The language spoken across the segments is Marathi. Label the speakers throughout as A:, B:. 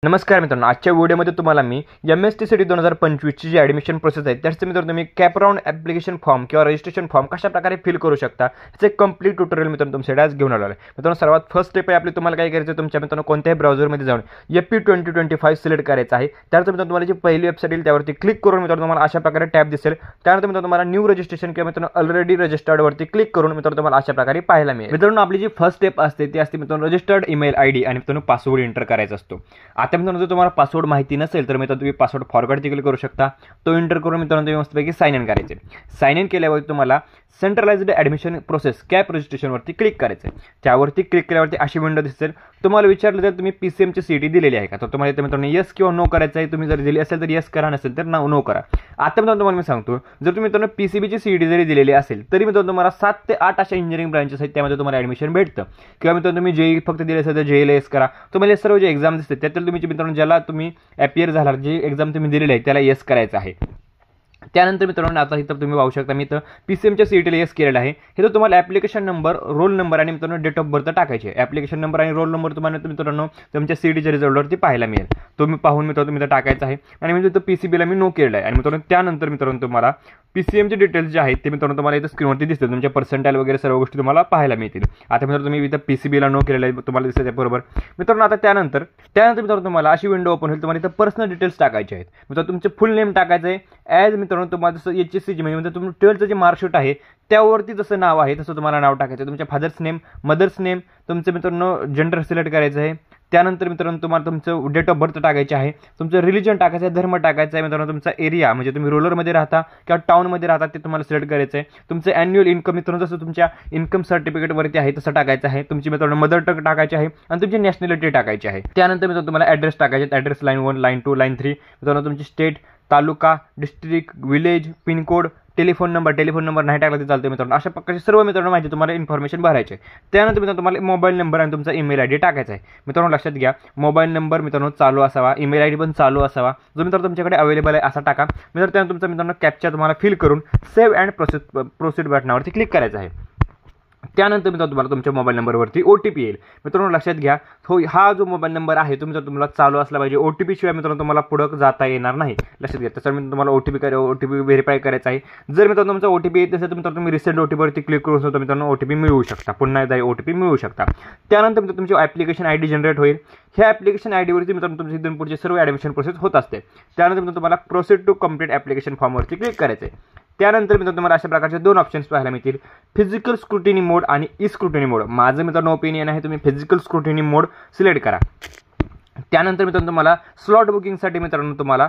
A: नमस्कार मित्रांनो, आजच्या व्हिडिओमध्ये तुम्हाला मी MST 2025ची जी ॲडमिशन प्रोसेस आहे त्याचे मित्रांनो तुम्ही कॅपराउंड ॲप्लिकेशन फॉर्म किंवा रजिस्ट्रेशन फॉर्म कशा प्रकारे फिल करू शकता याचे एक कंप्लीट ट्युटोरियल मित्रांनो तुमच्याकडे आज घेऊन आलो आहे. मित्रांनो सर्वात फर्स्ट स्टेप आहे आपली, तुम्हाला काय करायचं आहे, तुमच्या मित्रांनो कोणत्याही ब्राउझरमध्ये जाऊन FP 2025 सिलेक्ट करायचं आहे. त्यानंतर मित्रांनो तुम्हाला जी पहिली वेबसाईट येईल त्यावरती क्लिक करून मित्रांनो तुम्हाला अशा प्रकारे टॅब दिसेल. त्यानंतर मित्रांनो तुम्हाला न्यू रजिस्ट्रेशन किंवा मित्रांनो ऑलरेडी रजिस्टर्ड वरती क्लिक करून मित्रांनो तुम्हाला अशा प्रकारे पाहायला मिळेल. मित्रांनो आपली जी फर्स्ट स्टेप असते ती असते मित्रांनो रजिस्टर्ड ईमेल ID आणि मित्रांनो पासवर्ड एंटर करायचा असतो. आता मित्रांनो जर तुम्हाला पासवर्ड माहिती नसेल तर मित्रांनो तुम्ही पासवर्ड फॉरवर्ड देखील करू शकता. तो एंटर करून मित्रांनो तुम्ही मस्तपैकी साइन इन करायचे. साइन इन केल्यावर तुम्हाला सेंट्रलाइज्ड ॲडमिशन प्रोसेस कॅप रजिस्ट्रेशनवरती क्लिक करायचं. त्यावरती क्लिक केल्यावरती अशी विंडो दिसेल. तुम्हाला विचारलं तर तुम्ही PCMची CET दिलेली आहे का, तर तुम्हाला इथे मित्रांनो येस किंवा नो करायचं आहे. तुम्ही जर दिली असेल तर येस करा, नसेल तर नो करा. आता मित्रांनो तुम्हाला मी सांगतो, जर तुम्ही मित्रांनो PCBची CET जरी दिलेली असेल तरी मित्रांनो तुम्हाला 7 ते 8 अशा इंजिनिअरिंग ब्रांचेस आहेत त्यामध्ये तुम्हाला ॲडमिशन भेटतं. किंवा मित्रांनो तुम्ही JEE फक्त दिले असेल तर JEE येस करा. तुम्हाला सर्व जे एक्झाम दिसतात त्यातील तुम्ही मित्रांनो ज्याला तुम्ही अपीयर झाला, जी एक्झाम तुम्ही दिलेली आहे त्याला येस करायचं आहे. त्यानंतर मित्रांनो आता इथं तुम्ही पाहू शकता, मी इथं PCMच्या CETला येस केलेलं आहे. हे तर तुम्हाला ॲप्लिकेशन नंबर, रोल नंबर आणि मित्रांनो डेट ऑफ बर्थ टाकायचे. ॲप्लिकेशन नंबर आणि रोल नंबर तुम्हाला मित्रांनो तुमच्या CETच्या रिझल्टवरती पाहायला मिळेल. तुम्ही पाहून मित्रांनो तुम्ही इथं टाकायचं आहे आणि म्हणजे इथं PCBला मी नो केलेलं आहे. आणि मित्रांनो त्यानंतर मित्रांनो तुम्हाला PCMचे डिटेल्स जे आहेत ते मित्रांनो तुम्हाला इथं स्क्रीनवरती दिसतील. तुमच्या पर्सेंटाईल वगैरे सर्व गोष्टी तुम्हाला पाहायला मिळतील. आता मित्रांनो तुम्ही इथं PCBला नो केलेलं आहे तुम्हाला दिसत आहे बरोबर. मित्रांनो आता त्यानंतर मित्रांनो तुम्हाला अशी विंडो ओपन होईल. तुम्हाला इथं पर्सनल डिटेल्स टाकायचे आहेत. मित्रांनो तुमचे फुल नेम टाकायचं आहे. ॲज मित्रांनो तुम्हाला जसं HSC म्हणजे तुम्ही 12th जे मार्कशीट आहे त्यावरती जसं नाव आहे तसं तुम्हाला नाव टाकायचं. तुमच्या फादर्स नेम, मदर्स नेम, तुमचं मित्रांनो जेंडर सिलेक्ट करायचं आहे. त्यानंतर मित्रांनो तुम्हाला तुमचं डेट ऑफ बर्थ टाकायचे आहे. तुमचं रिलिजन टाकायचं आहे, धर्म टाकायचा आहे. मित्रांनो तुमचा एरिया म्हणजे तुम्ही रुरलमध्ये राहता किंवा टाउनमध्ये राहता ते तुम्हाला सिलेक्ट करायचं आहे. तुमचं ॲन्युअल इन्कम मित्रांनो जसं तुमच्या इन्कम सर्टिफिकेटवरती आहे तसं टाकायचं आहे. तुमची मित्रांनो मदर टंग टाकायची आहे आणि तुमची नॅशनॅलिटी टाकायची आहे. त्यानंतर मित्रांनो तुम्हाला ॲड्रेस टाकायचे, ॲड्रेस लाईन 1, लाईन 2, लाईन 3. मित्रांनो तुमची state, taluka, district, village, pincode, telephone number नाही टाकला तर चालते. मित्रांनो अशा प्रकारचे सर्व मित्रांनो माहिती तुम्हाला इन्फॉर्मेशन भरायची आहे. त्यानंतर मित्रांनो तुम्हाला मोबाईल नंबर आणि तुमचा ईमेल ID टाकायचा आहे. मित्रांनो लक्षात घ्या, मोबाईल नंबर मित्रांनो चालू असावा, ईमेल ID पण चालू असावा, जो मित्रांनो तुमच्याकडे अवेलेबल आहे असा टाका. मित्रांनो त्यानंतर तुमचा मित्रांनो कॅप्चा तुम्हाला फिल करून सेव्ह अँड प्रोसीड बटनावरती क्लिक करायचं आहे. त्यानंतर मित्रांनो तुम्हाला तुमच्या मोबाईल नंबरवरती OTP येईल. मित्रांनो लक्षात घ्या, हा जो मोबाईल नंबर आहे तो मित्रांनो तुम्हाला चालू असला पाहिजे. OTP शिवाय मित्रांनो तुम्हाला पुढे जाता येणार नाही. लक्षात घ्या, त्याच्यामुळे तुम्हाला OTP व्हेरीफाय करायचा आहे. जर मित्रांनो तुमचा OTP येत असेल तर मित्रांनो तुम्ही रिसेंट OTP वरती क्लिक करून सुद्धा मित्रांनो OTP मिळवू शकता, पुन्हा एकदा OTP मिळवू शकता. त्यानंतर मित्रांनो तुमची ॲप्लिकेशन ID जनरेट होईल. ह्या ॲप्लिकेशन ID वरती मित्रांनो तुमची इथून पुढचे सर्व ॲडमिशन प्रोसेस होत असते. त्यानंतर मित्रांनो तुम्हाला प्रोसीड टू कंप्लीट ॲप्लिकेशन फॉर्मवरती क्लिक करायचं आहे. त्यानंतर मित्रांनो तुम्हाला अशा प्रकारचे 2 ऑप्शन्स पाहायला मिळतील, फिजिकल स्क्रुटिनी मोड आणि स्क्रुटिनी मोड. माझं मित्रांनो ओपिनियन आहे तुम्ही फिजिकल स्क्रुटिनी मोड सिलेक्ट करा. त्यानंतर मित्रांनो तुम्हाला स्लॉट बुकिंगसाठी मित्रांनो तुम्हाला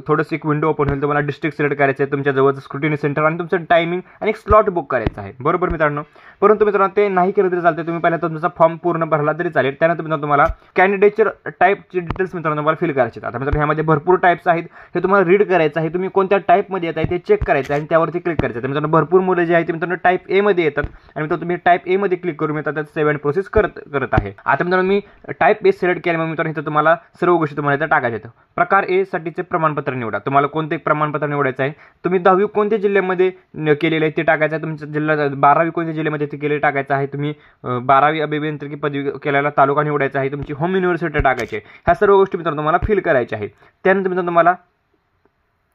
A: थोडंसं एक विंडो ओपन होईल. तुम्हाला डिस्ट्रिक्ट सिलेक्ट करायचं आहे, तुमच्या जवळचं स्क्रुटिनी सेंटर आणि तुमचं टायमिंग आणि एक स्लॉट बुक करायचं आहे बरोबर मित्रांनो. परंतु मित्रांनो ते नाही केलं तरी चालते, तुम्ही पहिला तुमचा फॉर्म पूर्ण भरला तरी चालेल. त्यानंतर मित्रांनो तुम्हाला कॅन्डिडेटचे टाईपचे डिटेल्स मित्रांनो तुम्हाला फिल करायचे आहेत. आता मित्रांनो ह्यामध्ये भरपूर टाईप्स आहेत, हे तुम्हाला रीड करायचं आहे. तुम्ही कोणत्या टाईपमध्ये येत आहे ते चेक करायचं आहे आणि त्यावरती क्लिक करायचं आहे. मित्रांनो भरपूर मुलं जे आहेत ते मित्रांनो टाईप A मध्ये येतात आणि मित्रांनो तुम्ही टाईप A मध्ये क्लिक करून मित्रांनो त्यात सेव्ह अँड प्रोसेस करत आहे. आता मित्रांनो मी टाईप A सिलेक्ट केल्यामुळे मित्रांनो इथं तुम्हाला सर्व गोष्टी तुम्हाला इथं टाकायच्या आहेत. प्रकार A साठीचे प्रमाणपत्र निवडा. तुम्हाला कोणते प्रमाणपत्र निवडायचं आहे, तुम्ही 10वी कोणत्या जिल्ह्यामध्ये केलेलं आहे ते टाकायचं आहे. तुमच्या जिल्हा 12वी कोणत्या जिल्ह्यामध्ये ते केले टाकायचं आहे. तुम्ही 12वी अभियांत्रिकी पदवी केलेला तालुका निवडायचा आहे. तुमची होम युनिव्हर्सिटी टाकायची आहे. ह्या सर्व गोष्टी मित्रांनो तुम्हाला फिल करायच्या आहेत. त्यानंतर मित्रांनो तुम्हाला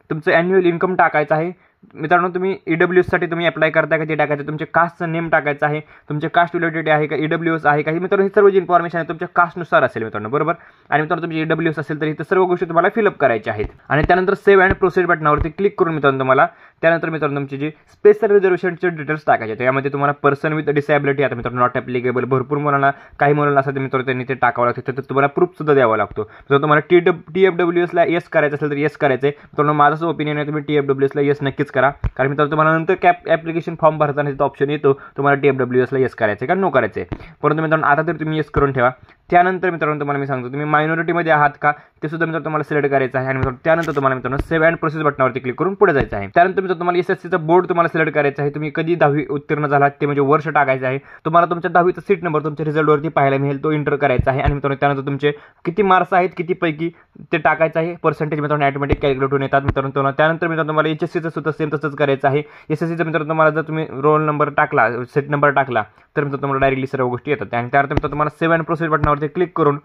A: तुमचं ॲन्युअल इन्कम टाकायचं आहे. मित्रांनो तुम्ही EWS साठी तुम्ही अप्लाय करताय का ते टाकायचं. तुमचे कास्टचं नेम टाकायचं आहे. तुमचे कास्ट रिलेटेड आहे का, EWS आहे का, ही मित्रांनो ही सर्व जी इन्फॉर्मेशन आहे तुमच्या कास्टनुसार असेल मित्रांनो बरोबर. आणि मित्रांनो तुमची EWS असेल तर इथं सर्व गोष्टी तुम्हाला फिलअप करायच्या आहेत. आणि त्यानंतर सेव्ह अँड प्रोसीड बटनावरती क्लिक करून मित्रांनो तुम्हाला त्यानंतर मित्रांनो तुमची जी स्पेशल रिझर्वेशनचे डिटेल्स टाकायचे आहेत. यामध्ये तुम्हाला पर्सन विथ डिसेबिलिटी आता मित्रांनो नॉट ॲप्लिकेबल, भरपूर मुलांना काही मुलांना असं मित्रांनो त्यांनी ते टाकावं लागतं, तर तुम्हाला प्रूफ सुद्धा द्यावा लागतो. जर तुम्हाला TFWS ला येस करायचं असेल तर येस करायचं आहे. मित्रांनो माझं ओपिनियन आहे तुम्ही TFWS ला येस नक्कीच करा, कारण मित्रांनो तुम्हाला नंतर ॲप्लिकेशन फॉर्म भरताना तिथं ऑप्शन येतो तुम्हाला TFWS ला येस करायचं आहे का नो करायचं आहे. परंतु मित्रांनो आता तर तुम्ही येस करून ठेवा. त्यानंतर मित्रांनो तुम्हाला मी सांगतो, तुम्ही मायनॉरिटीमध्ये आहात का ते सुद्धा मित्रांनो तुम्हाला सिलेक्ट करायचं आहे. आणि मित्रांनो त्यानंतर तुम्हाला मित्रांनो सेव्ह अँड प्रोसेस बटनावरती क्लिक करून पुढे जायचं आहे. त्यानंतर मित्रांनो तुम्हाला SSCचा बोर्ड तुम्हाला सिलेक्ट करायचं आहे. तुम्ही कधी 10वी उत्तीर्ण झालात ते म्हणजे वर्ष टाकायचं आहे. तुम्हाला तुमच्या 10वीचा सीट नंबर तुमच्या रिझल्टवरती पाहायला मिळेल, तो एंटर करायचा आहे. आणि मित्रांनो त्यानंतर तुमचे किती मार्क्स आहेत किती पैकी ते टाकायचं आहे. पर्सेंटेज मित्रांनो ऑटोमॅटिक कॅल्क्युलेट होऊन येतात मित्रांनो. त्यानंतर मित्रांनो तुम्हाला HSCचं सुद्धा सेम तसंच करायचं आहे. SSCचं मित्रांनो तुम्हाला जर तुम्ही रोल नंबर टाकला, सीट नंबर टाकला तर मित्रांनो तुम्हाला डायरेक्टली सर्व गोष्टी येतात. आणि त्यानंतर मित्रांनो तुम्हाला सेव्ह अँड प्रोसेस बटनावरती क्लिक करून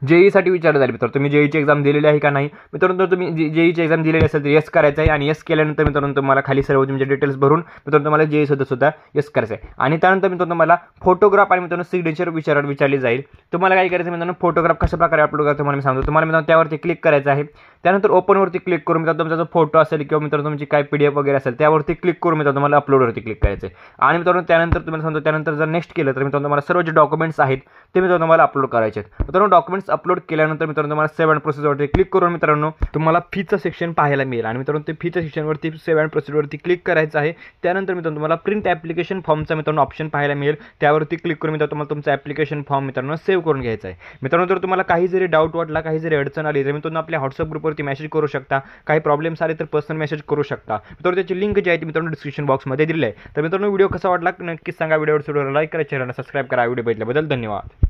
A: जेईसाठी विचारलं जाईल मित्रांनो, तुम्ही जेईची एक्झाम दिलेली आहे का नाही. मित्रांनो जर तुम्ही जेईची एक्झाम दिलेली असेल तर येस करायचं आहे आणि येस केल्यानंतर मित्रांनो तुम्हाला खाली सर्व तुमचे डिटेल्स भरून मित्रांनो तुम्हाला जेई सुद्धा येस करायचं आहे. आणि त्यानंतर मित्रांनो तुम्हाला फोटोग्राफ आणि मित्रांनो सिग्नेचर विचारली जाईल. तुम्हाला काय करायचं मित्रांनो, फोटोग्राफ कशा प्रकारे अपलोड करायचं तुम्हाला मी सांगतो. तुम्हाला मित्रांनो त्यावरती क्लिक करायचं आहे. त्यानंतर ओपनवरती क्लिक करून मित्रांनो तुमचा जो फोटो असेल किंवा मित्रांनो तुमची काय PDF वगैरे असेल त्यावरती क्लिक करून मित्रांनो तुम्हाला अपलोडवरती क्लिक करायचं आहे. आणि मित्रांनो त्यानंतर तुम्हाला सांगतो, त्यानंतर जर नेक्स्ट केलं तर मित्रांनो तुम्हाला सर्व जे डॉक्युमेंट्स आहेत ते मित्रांनो तुम्हाला अपलोड करायचे आहेत. मित्रांनो डॉक्युमेंट्स अपलोड केल्यानंतर मित्रांनो तुम्हाला सेव्ह अँड प्रोसेसवरती क्लिक करून मित्रांनो तुम्हाला फीचं सेक्शन पाहायला मिळेल. आणि मित्रांनो ते फीच्या सेक्शनवरती सेव्ह अँड प्रोसेसवरती क्लिक करायचं आहे. त्यानंतर मित्रांनो तुम्हाला प्रिंट ॲप्लिकेशन फॉर्मचा मित्रांनो ऑप्शन पाहायला मिळेल. त्यावरती क्लिक करून मित्रांनो तुम्हाला तुमचा ॲप्लिकेशन फॉर्म मित्रांनो सेव्ह करून घ्यायचा आहे. मित्रांनो जर तुम्हाला काही जरी डाऊट वाटला, काही जरी अडचण आली तर मित्रांनो आपल्या व्हॉट्सअप ग्रुपवरती मेसेज करू शकता. काही प्रॉब्लेम्स आले तर पर्सनल मेसेज करू शकता. मित्रांनो त्याची लिंक जी आहे ती मित्रांनो डिस्क्रिप्शन बॉक्समध्ये दिली आहे. तर मित्रांनो व्हिडिओ कसा वाटला नक्कीच सांगा. व्हिडिओवर लाईक करा, चॅनलला सबस्क्राईब करा. व्हिडिओ बघितल्याबद्दल धन्यवाद.